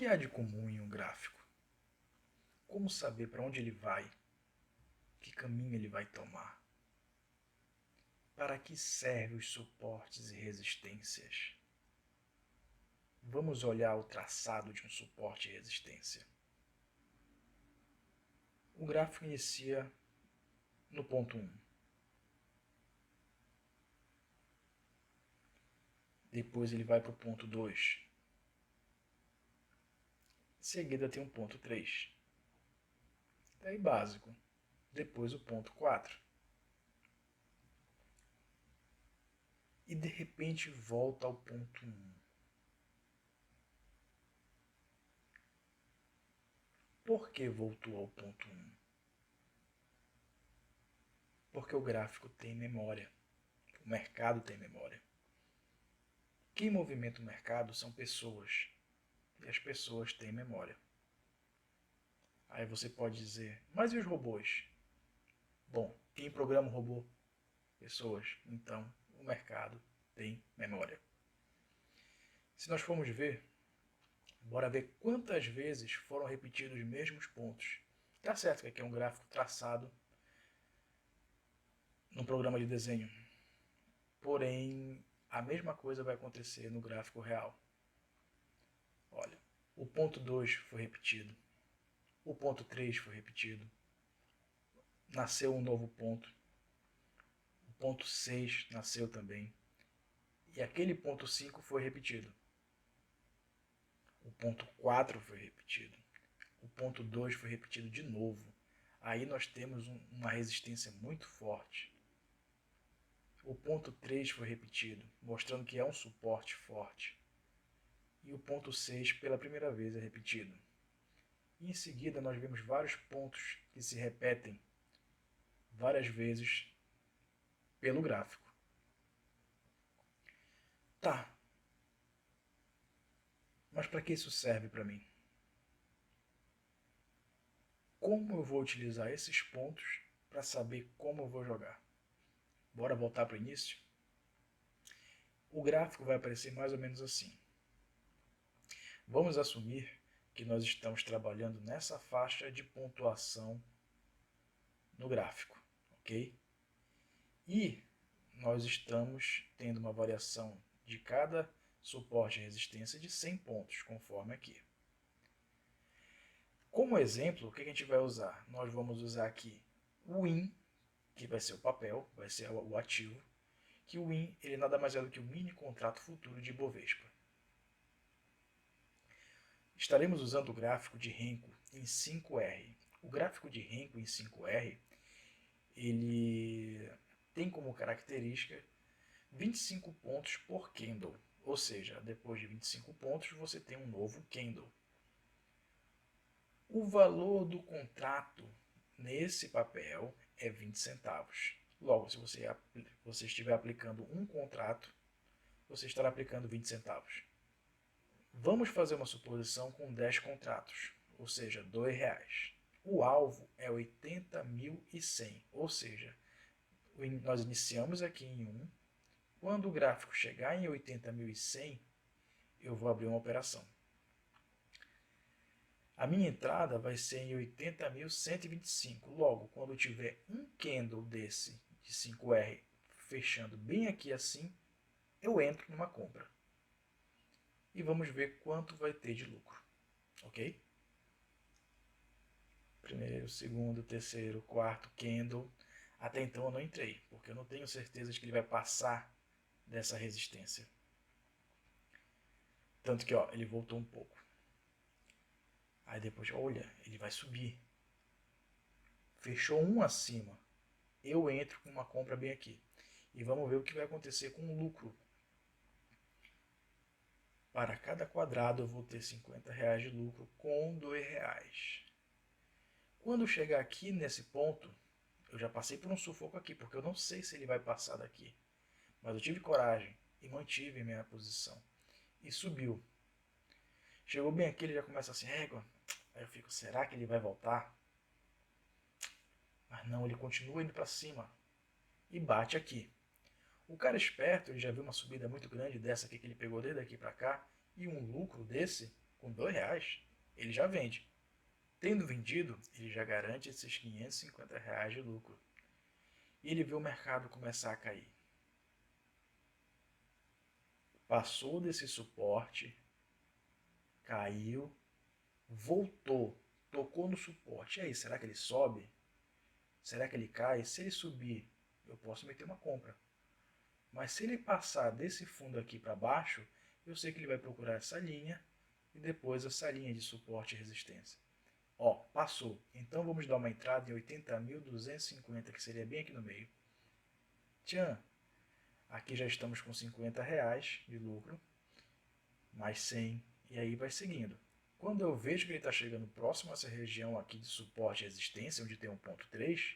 que há de comum em um gráfico? Como saber para onde ele vai? Que caminho ele vai tomar? Para que servem os suportes e resistências? Vamos olhar o traçado de um suporte e resistência. O gráfico inicia no ponto 1. Depois ele vai para o ponto 2. Em seguida tem um ponto 3. Daí básico. Depois o ponto 4. E de repente volta ao ponto 1. Por que voltou ao ponto 1? Porque o gráfico tem memória. O mercado tem memória. Quem movimenta o mercado são pessoas. E as pessoas têm memória. Aí você pode dizer, mas e os robôs? Bom, quem programa o robô? Pessoas. Então, o mercado tem memória. Se nós formos ver, bora ver quantas vezes foram repetidos os mesmos pontos. Tá certo que aqui é um gráfico traçado num programa de desenho. Porém, a mesma coisa vai acontecer no gráfico real. Olha, o ponto 2 foi repetido. O ponto 3 foi repetido. Nasceu um novo ponto. O ponto 6 nasceu também. E aquele ponto 5 foi repetido. O ponto 4 foi repetido. O ponto 2 foi repetido de novo. Aí nós temos uma resistência muito forte. O ponto 3 foi repetido, mostrando que é um suporte forte. E o ponto 6 pela primeira vez é repetido. E em seguida nós vemos vários pontos que se repetem várias vezes pelo gráfico. Tá. Mas para que isso serve para mim? Como eu vou utilizar esses pontos para saber como eu vou jogar? Bora voltar para o início? O gráfico vai aparecer mais ou menos assim. Vamos assumir que nós estamos trabalhando nessa faixa de pontuação no gráfico, ok? E nós estamos tendo uma variação de cada suporte e resistência de 100 pontos, conforme aqui. Como exemplo, o que a gente vai usar? Nós vamos usar aqui o IN, que vai ser o papel, vai ser o ativo, que o IN ele nada mais é do que o mini contrato futuro de Ibovespa. Estaremos usando o gráfico de Renko em 5R. O gráfico de Renko em 5R ele tem como característica 25 pontos por candle, ou seja, depois de 25 pontos você tem um novo candle. O valor do contrato nesse papel é 20 centavos. Logo, se você estiver aplicando um contrato, você estará aplicando 20 centavos. Vamos fazer uma suposição com 10 contratos, ou seja, R$ 2. O alvo é 80.100, ou seja, nós iniciamos aqui em 1. Quando o gráfico chegar em 80.100, eu vou abrir uma operação. A minha entrada vai ser em 80.125. Logo, quando eu tiver um candle desse de 5R fechando bem aqui assim, eu entro numa compra. E vamos ver quanto vai ter de lucro. Ok? Primeiro, segundo, terceiro, quarto candle. Até então eu não entrei, porque eu não tenho certeza de que ele vai passar dessa resistência. Tanto que ó, ele voltou um pouco. Aí depois, olha, ele vai subir. Fechou um acima. Eu entro com uma compra bem aqui. E vamos ver o que vai acontecer com o lucro. Para cada quadrado eu vou ter R$50 de lucro com R$2. Quando chegar aqui nesse ponto, eu já passei por um sufoco aqui, porque eu não sei se ele vai passar daqui. Mas eu tive coragem e mantive minha posição. E subiu. Chegou bem aqui, ele já começa assim, régua. Aí eu fico, será que ele vai voltar? Mas não, ele continua indo para cima. E bate aqui. O cara esperto, ele já viu uma subida muito grande dessa aqui que ele pegou desde aqui para cá. E um lucro desse, Com R$ 2, ele já vende. Tendo vendido, ele já garante esses R$ 550 de lucro. E ele vê o mercado começar a cair. Passou desse suporte, caiu, voltou, tocou no suporte. E aí, será que ele sobe? Será que ele cai? Se ele subir, eu posso meter uma compra. Mas se ele passar desse fundo aqui para baixo, eu sei que ele vai procurar essa linha e depois essa linha de suporte e resistência. Ó, passou. Então vamos dar uma entrada em 80.250, que seria bem aqui no meio. Tchan! Aqui já estamos com R$ 50 de lucro, mais 100, e aí vai seguindo. Quando eu vejo que ele está chegando próximo a essa região aqui de suporte e resistência, onde tem 1.3,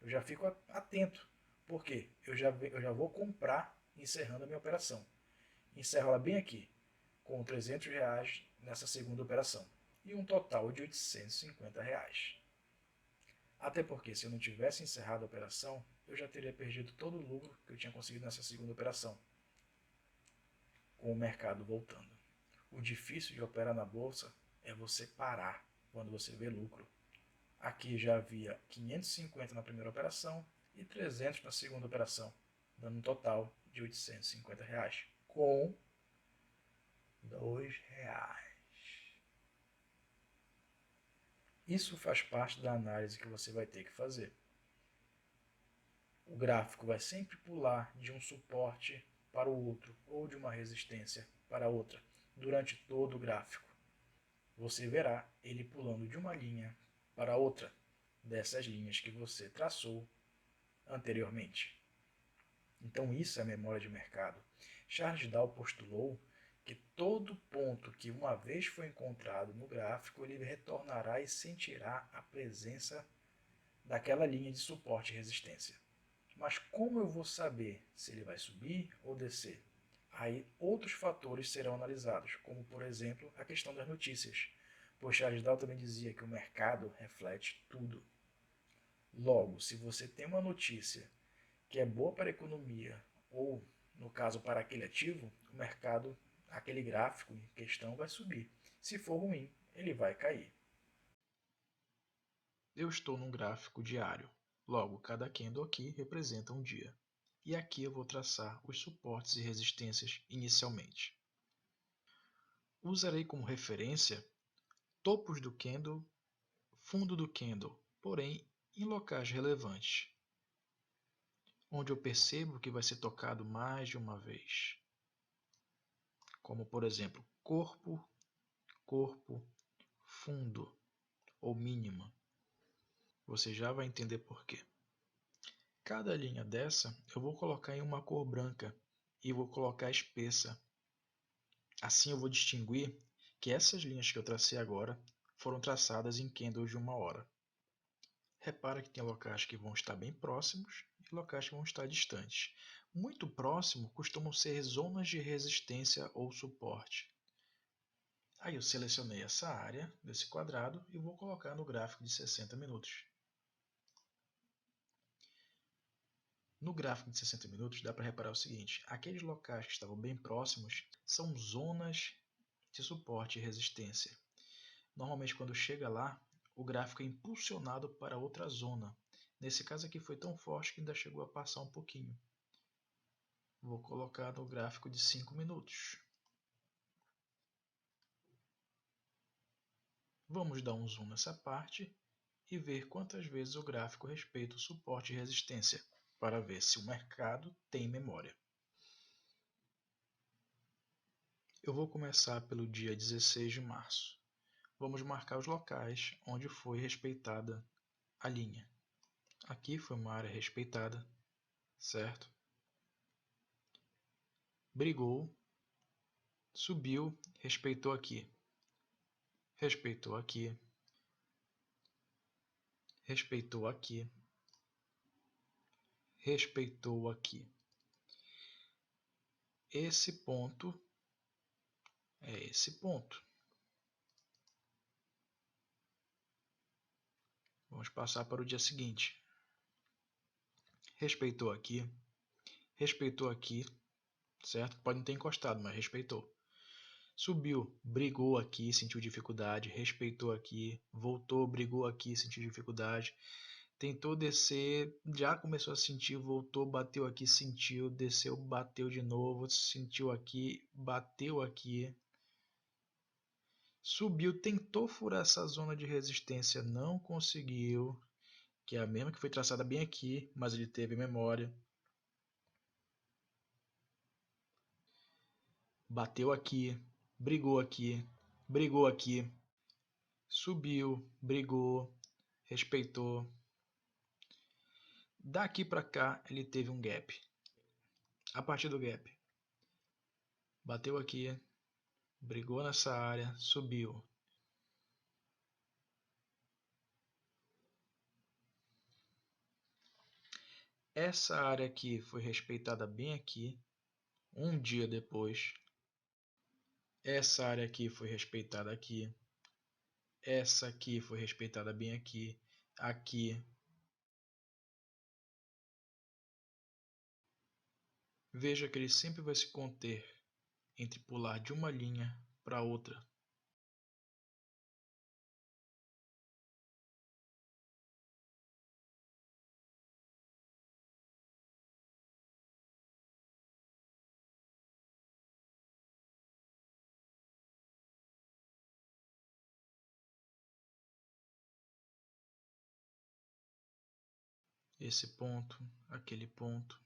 eu já fico atento. Por quê? Eu já vou comprar encerrando a minha operação. Encerro ela bem aqui, com R$ 300 nessa segunda operação. E um total de R$ 850. Até porque, se eu não tivesse encerrado a operação, eu já teria perdido todo o lucro que eu tinha conseguido nessa segunda operação, com o mercado voltando. O difícil de operar na bolsa é você parar quando você vê lucro. Aqui já havia 550 na primeira operação e 300 na segunda operação, dando um total de R$ 850, com R$ 2. Isso faz parte da análise que você vai ter que fazer. O gráfico vai sempre pular de um suporte para o outro ou de uma resistência para outra durante todo o gráfico. Você verá ele pulando de uma linha para outra dessas linhas que você traçou anteriormente. Então isso é a memória de mercado. Charles Dow postulou que todo ponto que uma vez foi encontrado no gráfico, ele retornará e sentirá a presença daquela linha de suporte e resistência. Mas como eu vou saber se ele vai subir ou descer? Aí outros fatores serão analisados, como por exemplo a questão das notícias, pois Charles Dow também dizia que o mercado reflete tudo. Logo, se você tem uma notícia que é boa para a economia ou, no caso, para aquele ativo, o mercado, aquele gráfico em questão vai subir. Se for ruim, ele vai cair. Eu estou num gráfico diário. Logo, cada candle aqui representa um dia. E aqui eu vou traçar os suportes e resistências inicialmente. Usarei como referência topos do candle, fundo do candle, porém em locais relevantes, onde eu percebo que vai ser tocado mais de uma vez. Como, por exemplo, corpo, corpo, fundo ou mínima. Você já vai entender por quê. Cada linha dessa eu vou colocar em uma cor branca e vou colocar espessa. Assim eu vou distinguir que essas linhas que eu tracei agora foram traçadas em candles de 1 hora. Repara que tem locais que vão estar bem próximos e locais que vão estar distantes. Muito próximo costumam ser zonas de resistência ou suporte. Aí eu selecionei essa área desse quadrado e vou colocar no gráfico de 60 minutos. No gráfico de 60 minutos dá para reparar o seguinte: aqueles locais que estavam bem próximos são zonas de suporte e resistência. Normalmente quando chega lá, o gráfico é impulsionado para outra zona. Nesse caso aqui foi tão forte que ainda chegou a passar um pouquinho. Vou colocar no gráfico de 5 minutos. Vamos dar um zoom nessa parte e ver quantas vezes o gráfico respeita o suporte e resistência, para ver se o mercado tem memória. Eu vou começar pelo dia 16 de março. Vamos marcar os locais onde foi respeitada a linha. Aqui foi uma área respeitada, certo? Brigou, subiu, respeitou aqui, respeitou aqui, respeitou aqui, respeitou aqui. Esse ponto é esse ponto. Vamos passar para o dia seguinte. Respeitou aqui, certo? Pode não ter encostado, mas respeitou. Subiu, brigou aqui, sentiu dificuldade, respeitou aqui, voltou, brigou aqui, sentiu dificuldade, tentou descer, já começou a sentir, voltou, bateu aqui, sentiu, desceu, bateu de novo, sentiu aqui, bateu aqui, subiu, tentou furar essa zona de resistência, não conseguiu, que é a mesma que foi traçada bem aqui, mas ele teve memória. Bateu aqui, brigou aqui, subiu, brigou, respeitou. Daqui para cá ele teve um gap. A partir do gap, bateu aqui, brigou nessa área, subiu. Essa área aqui foi respeitada bem aqui, um dia depois. Essa área aqui foi respeitada aqui. Essa aqui foi respeitada bem aqui. Aqui. Veja que ele sempre vai se conter entre pular de uma linha para outra. Esse ponto, aquele ponto.